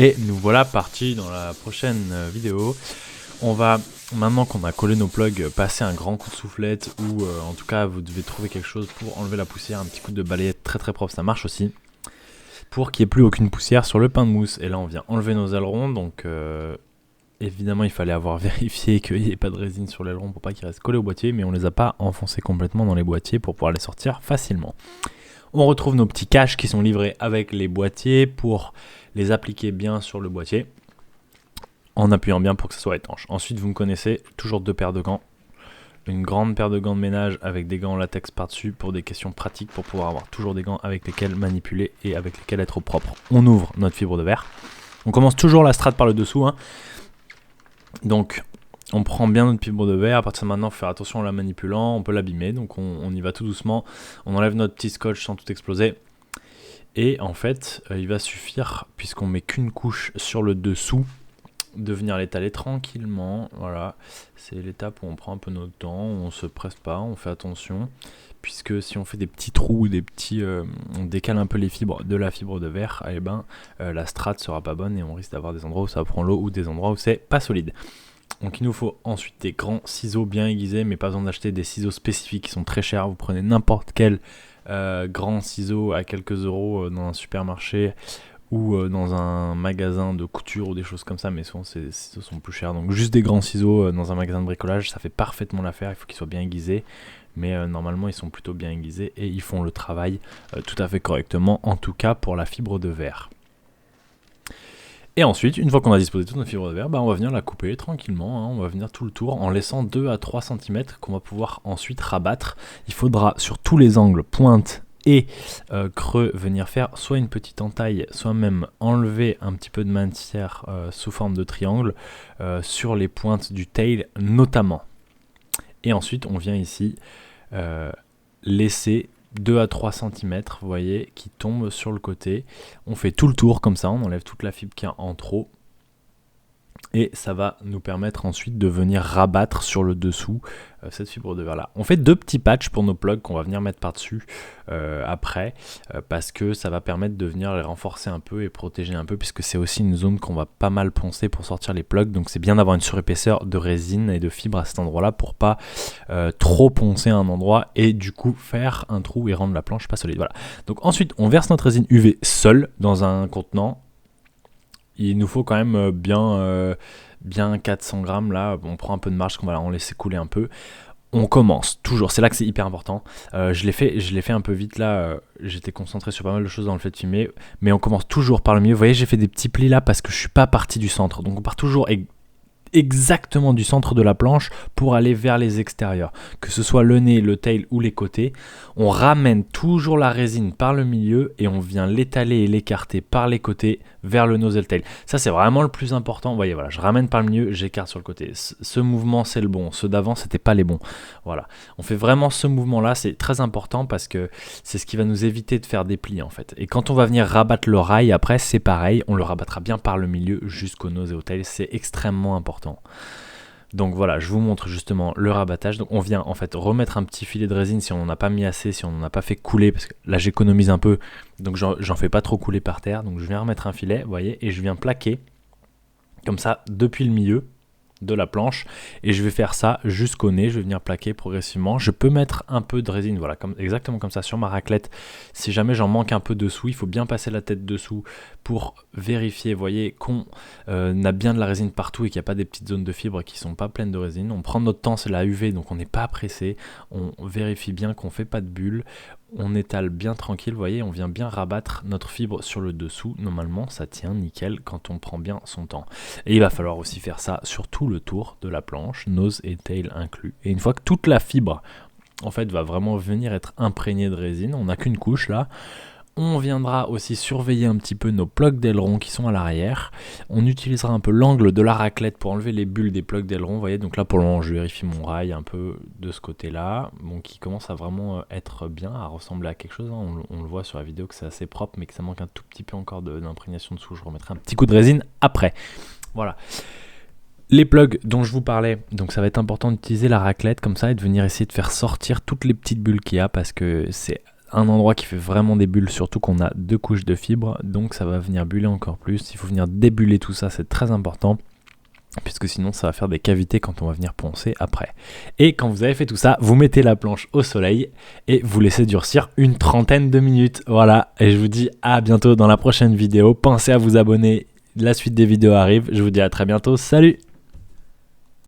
Et nous voilà partis dans la prochaine vidéo. On va, maintenant qu'on a collé nos plugs, passer un grand coup de soufflette ou en tout cas vous devez trouver quelque chose pour enlever la poussière, un petit coup de balayette très très propre, ça marche aussi. Pour qu'il n'y ait plus aucune poussière sur le pain de mousse. Et là on vient enlever nos ailerons, donc évidemment il fallait avoir vérifié qu'il n'y ait pas de résine sur l'aileron pour pas qu'il reste collé au boîtier, mais on les a pas enfoncés complètement dans les boîtiers pour pouvoir les sortir facilement. On retrouve nos petits caches qui sont livrés avec les boîtiers pour les appliquer bien sur le boîtier en appuyant bien pour que ça soit étanche. Ensuite, vous me connaissez, toujours 2 paires de gants. Une grande paire de gants de ménage avec des gants en latex par-dessus pour des questions pratiques, pour pouvoir avoir toujours des gants avec lesquels manipuler et avec lesquels être au propre. On ouvre notre fibre de verre. On commence toujours la strate par le dessous. Donc, on prend bien notre fibre de verre. À partir de maintenant, il faut faire attention en la manipulant. On peut l'abîmer, donc on y va tout doucement. On enlève notre petit scotch sans tout exploser. Et en fait, il va suffire, puisqu'on met qu'une couche sur le dessous, de venir l'étaler tranquillement. Voilà, c'est l'étape où on prend un peu notre temps, on se presse pas, on fait attention. Puisque si on fait des petits trous, on décale un peu les fibres de la fibre de verre, la strate sera pas bonne et on risque d'avoir des endroits où ça prend l'eau ou des endroits où c'est pas solide. Donc il nous faut ensuite des grands ciseaux bien aiguisés, mais pas besoin d'acheter des ciseaux spécifiques qui sont très chers. Vous prenez n'importe quel grand ciseau à quelques euros dans un supermarché ou dans un magasin de couture ou des choses comme ça, mais souvent ces ciseaux sont plus chers. Donc juste des grands ciseaux dans un magasin de bricolage, ça fait parfaitement l'affaire. Il faut qu'ils soient bien aiguisés, mais normalement ils sont plutôt bien aiguisés et ils font le travail tout à fait correctement, en tout cas pour la fibre de verre. Et ensuite, une fois qu'on a disposé toute notre fibre de verre, on va venir la couper tranquillement, on va venir tout le tour en laissant 2 à 3 cm qu'on va pouvoir ensuite rabattre. Il faudra sur tous les angles, pointe et creux, venir faire soit une petite entaille, soit même enlever un petit peu de matière sous forme de triangle sur les pointes du tail notamment. Et ensuite, on vient ici laisser 2 à 3 cm, vous voyez, qui tombent sur le côté. On fait tout le tour comme ça, on enlève toute la fibre qu'il y a en trop. Et ça va nous permettre ensuite de venir rabattre sur le dessous cette fibre de verre là. On fait 2 petits patchs pour nos plugs qu'on va venir mettre par dessus après, parce que ça va permettre de venir les renforcer un peu et protéger un peu, puisque c'est aussi une zone qu'on va pas mal poncer pour sortir les plugs. Donc c'est bien d'avoir une surépaisseur de résine et de fibre à cet endroit là pour pas trop poncer un endroit et du coup faire un trou et rendre la planche pas solide. Voilà. Donc ensuite on verse notre résine UV seule dans un contenant. Il nous faut quand même bien 400 grammes là, on prend un peu de marge, qu'on va en laisser couler un peu. On commence toujours, c'est là que c'est hyper important. Je l'ai fait un peu vite là, j'étais concentré sur pas mal de choses dans le fait de filmer, mais on commence toujours par le milieu. Vous voyez, j'ai fait des petits plis là parce que je suis pas parti du centre, donc on part toujours exactement du centre de la planche pour aller vers les extérieurs, que ce soit le nez, le tail ou les côtés. On ramène toujours la résine par le milieu et on vient l'étaler et l'écarter par les côtés vers le nozzle tail. Ça c'est vraiment le plus important. Vous voyez, voilà, je ramène par le milieu, j'écarte sur le côté. Ce mouvement c'est le bon, ceux d'avant c'était pas les bons. Voilà, on fait vraiment ce mouvement là, c'est très important parce que c'est ce qui va nous éviter de faire des plis en fait. Et quand on va venir rabattre le rail après, c'est pareil, on le rabattra bien par le milieu jusqu'au nozzle tail, c'est extrêmement important. Donc voilà, je vous montre justement le rabattage. Donc on vient en fait remettre un petit filet de résine si on n'en a pas mis assez, si on n'en a pas fait couler, parce que là j'économise un peu, donc j'en fais pas trop couler par terre. Donc je viens remettre un filet, vous voyez, et je viens plaquer comme ça depuis le milieu de la planche, et je vais faire ça jusqu'au nez. Je vais venir plaquer progressivement. Je peux mettre un peu de résine, voilà, exactement comme ça sur ma raclette. Si jamais j'en manque un peu dessous, il faut bien passer la tête dessous pour vérifier, vous voyez, qu'on a bien de la résine partout et qu'il n'y a pas des petites zones de fibres qui sont pas pleines de résine. On prend notre temps, c'est la UV, donc on n'est pas pressé. On vérifie bien qu'on fait pas de bulles. On étale bien tranquille, vous voyez, on vient bien rabattre notre fibre sur le dessous. Normalement, ça tient nickel quand on prend bien son temps. Et il va falloir aussi faire ça sur tout le tour de la planche, nose et tail inclus. Et une fois que toute la fibre, en fait, va vraiment venir être imprégnée de résine, on n'a qu'une couche là. On viendra aussi surveiller un petit peu nos plugs d'aileron qui sont à l'arrière. On utilisera un peu l'angle de la raclette pour enlever les bulles des plugs d'aileron. Vous voyez, donc là pour le moment je vérifie mon rail un peu de ce côté-là, bon, qui commence à vraiment être bien, à ressembler à quelque chose. On le voit sur la vidéo que c'est assez propre, mais que ça manque un tout petit peu encore d'imprégnation dessous. Je remettrai un petit coup de résine après. Voilà. Les plugs dont je vous parlais, donc ça va être important d'utiliser la raclette comme ça et de venir essayer de faire sortir toutes les petites bulles qu'il y a, parce que c'est un endroit qui fait vraiment des bulles, surtout qu'on a 2 couches de fibres, donc ça va venir buller encore plus. Il faut venir débuller tout ça, c'est très important, puisque sinon ça va faire des cavités quand on va venir poncer après. Et quand vous avez fait tout ça, vous mettez la planche au soleil et vous laissez durcir une 30aine de minutes. Voilà, et je vous dis à bientôt dans la prochaine vidéo. Pensez à vous abonner, la suite des vidéos arrive. Je vous dis à très bientôt, salut!